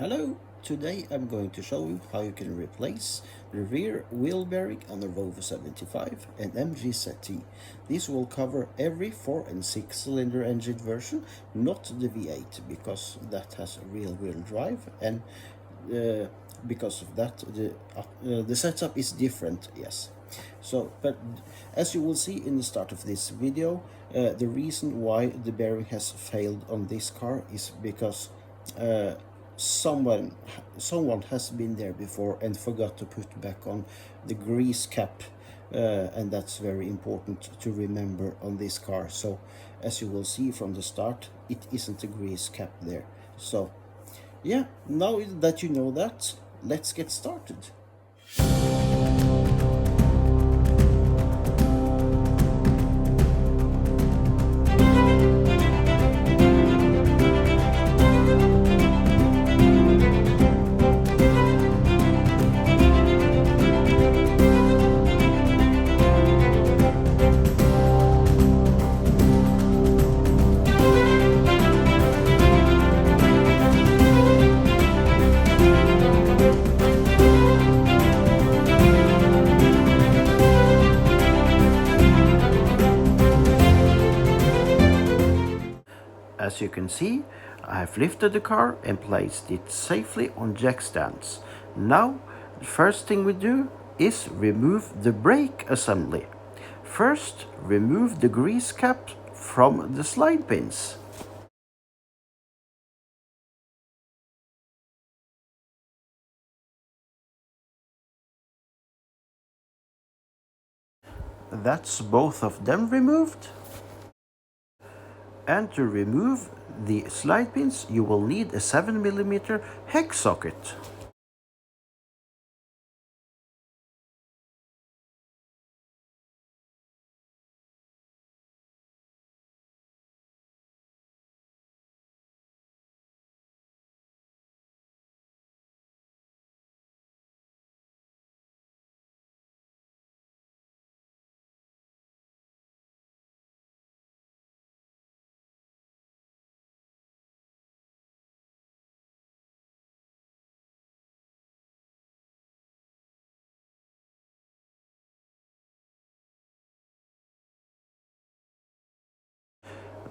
Hello, today I'm going to show you how you can replace the rear wheel bearing on the Rover 75 and MG This will cover every 4 and 6 cylinder engine version, not the V8, because that has a rear wheel drive, and because of that the setup is different, yes. But as you will see in the start of this video, the reason why the bearing has failed on this car is because uh, someone someone has been there before and forgot to put back on the grease cap, and that's very important to remember on this car. So as you will see from the start, it isn't a grease cap there. So yeah, now that you know that, let's get started. As you can see, I have lifted the car and placed it safely on jack stands. Now, the first thing we do is remove the brake assembly. First, remove the grease cap from the slide pins. That's both of them removed. And to remove the slide pins, you will need a 7mm hex socket.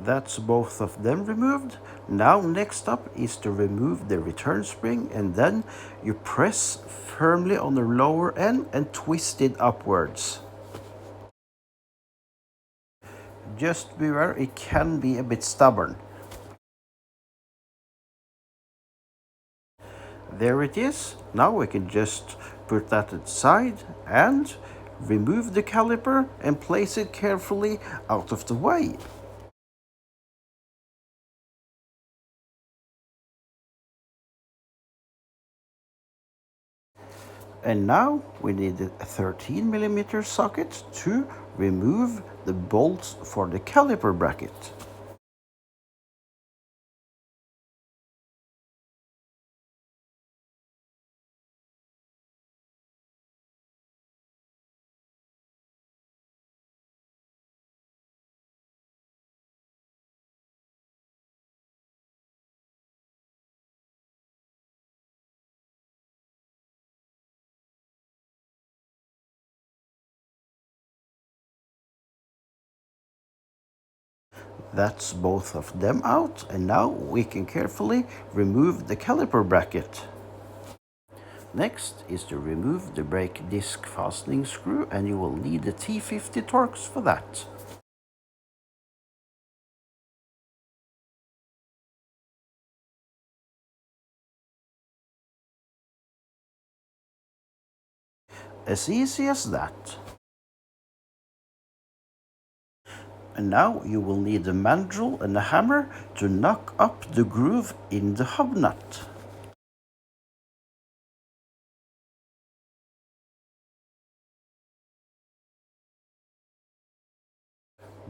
That's both of them removed. Now next up is to remove the return spring, and then you press firmly on the lower end and twist it upwards. Just beware, it can be a bit stubborn. There it is. Now we can just put that aside and remove the caliper and place it carefully out of the way. And now we need a 13mm socket to remove the bolts for the caliper bracket. That's both of them out, and now we can carefully remove the caliper bracket. Next is to remove the brake disc fastening screw, and you will need the T50 Torx for that. As easy as that. And now you will need a mandrel and a hammer to knock up the groove in the hub nut.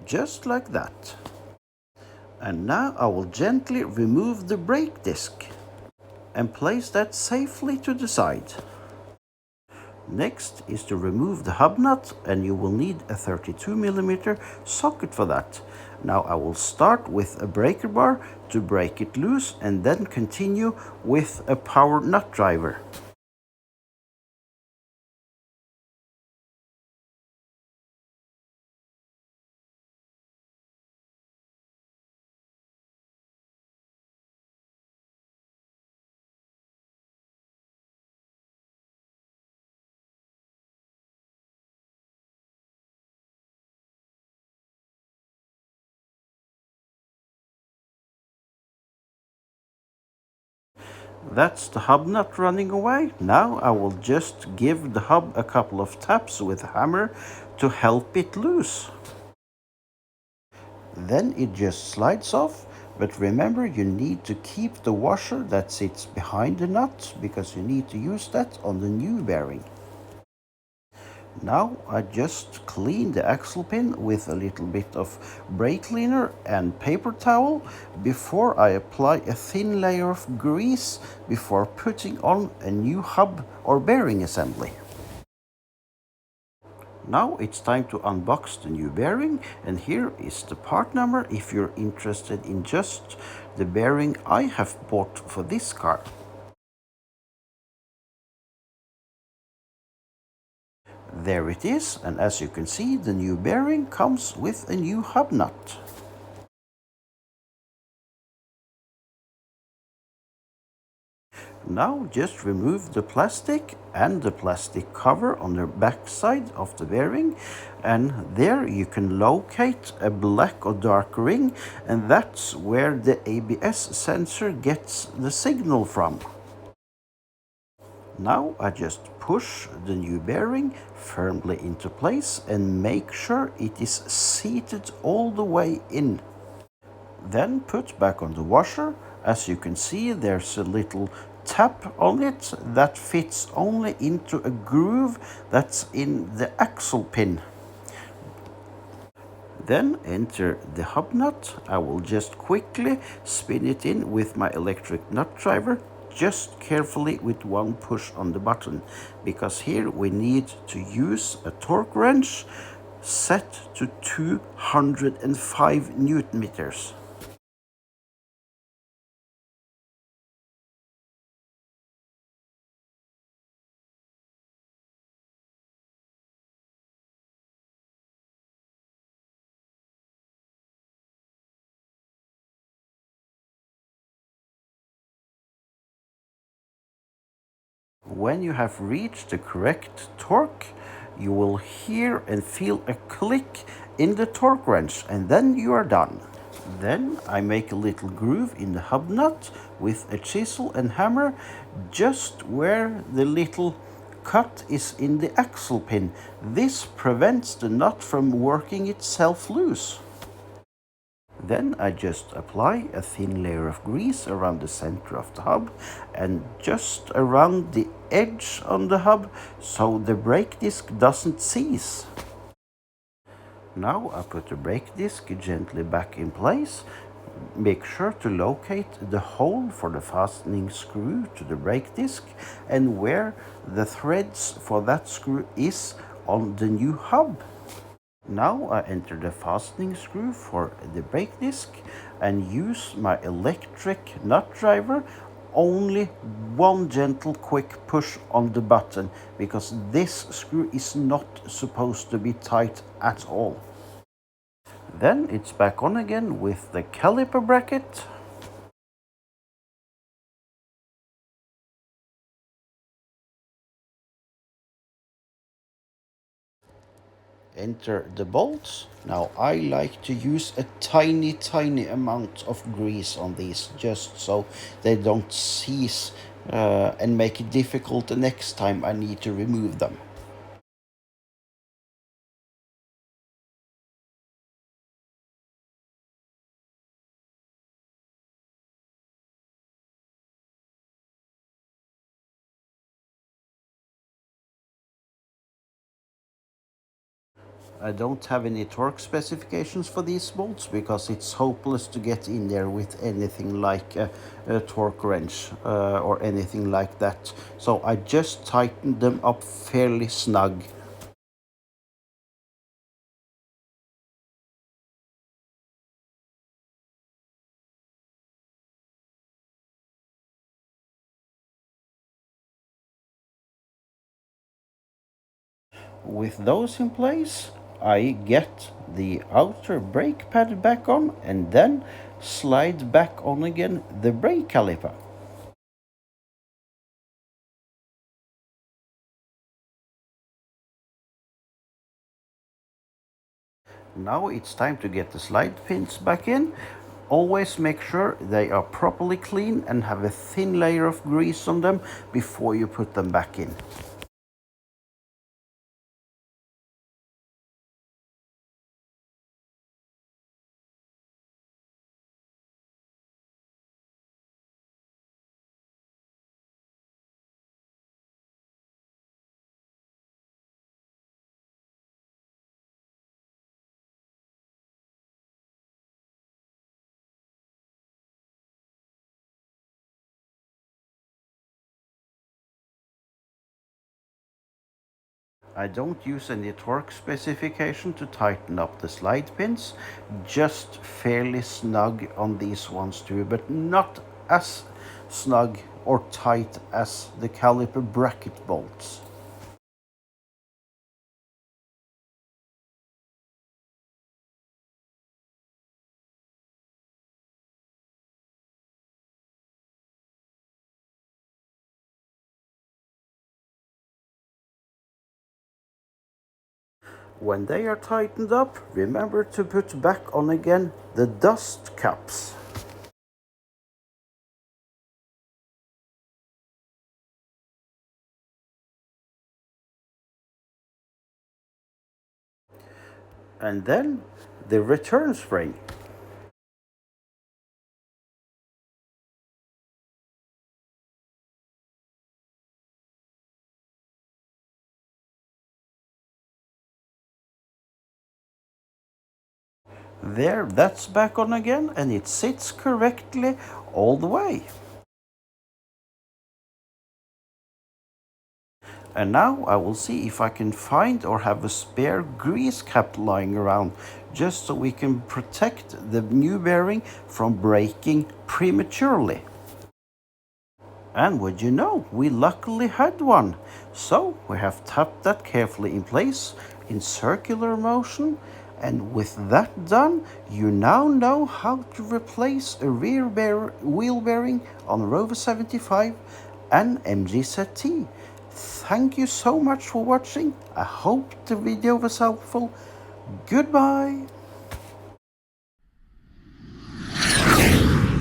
Just like that. And now I will gently remove the brake disc and place that safely to the side. Next is to remove the hub nut, and you will need a 32mm socket for that. Now I will start with a breaker bar to break it loose and then continue with a power nut driver. That's the hub nut running away. Now I will just give the hub a couple of taps with a hammer to help it loose. Then it just slides off, but remember you need to keep the washer that sits behind the nut because you need to use that on the new bearing. Now I just clean the axle pin with a little bit of brake cleaner and paper towel before I apply a thin layer of grease before putting on a new hub or bearing assembly. Now it's time to unbox the new bearing, and here is the part number if you're interested in just the bearing I have bought for this car. There it is, and as you can see, the new bearing comes with a new hub nut. Now just remove the plastic and the plastic cover on the back side of the bearing, and there you can locate a black or dark ring, and that's where the ABS sensor gets the signal from. Now I just push the new bearing firmly into place and make sure it is seated all the way in. Then put back on the washer. As you can see, there's a little tap on it that fits only into a groove that's in the axle pin. Then enter the hub nut. I will just quickly spin it in with my electric nut driver, just carefully with one push on the button, because here we need to use a torque wrench set to 205 Newton meters. When you have reached the correct torque, you will hear and feel a click in the torque wrench, and then you are done. Then I make a little groove in the hub nut with a chisel and hammer just where the little cut is in the axle pin. This prevents the nut from working itself loose. Then I just apply a thin layer of grease around the center of the hub and just around the edge on the hub so the brake disc doesn't seize. Now I put the brake disc gently back in place. Make sure to locate the hole for the fastening screw to the brake disc and where the threads for that screw is on the new hub. Now I enter the fastening screw for the brake disc and use my electric nut driver. Only one gentle quick push on the button because this screw is not supposed to be tight at all. Then it's back on again with the caliper bracket. Enter the bolts. Now I like to use a tiny amount of grease on these just so they don't seize and make it difficult the next time I need to remove them. I don't have any torque specifications for these bolts because it's hopeless to get in there with anything like a torque wrench or anything like that. So I just tightened them up fairly snug. With those in place, I get the outer brake pad back on and then slide back on again the brake caliper. Now it's time to get the slide pins back in. Always make sure they are properly clean and have a thin layer of grease on them before you put them back in. I don't use any torque specification to tighten up the slide pins, just fairly snug on these ones too, but not as snug or tight as the caliper bracket bolts. When they are tightened up, remember to put back on again the dust caps. And then the return spring. There, that's back on again and it sits correctly all the way. And now I will see if I can find or have a spare grease cap lying around, just so we can protect the new bearing from breaking prematurely. And would you know, we luckily had one. So we have tapped that carefully in place in circular motion. And with that done, you now know how to replace a wheel bearing on Rover 75 and MGZT. Thank you so much for watching. I hope the video was helpful. Goodbye.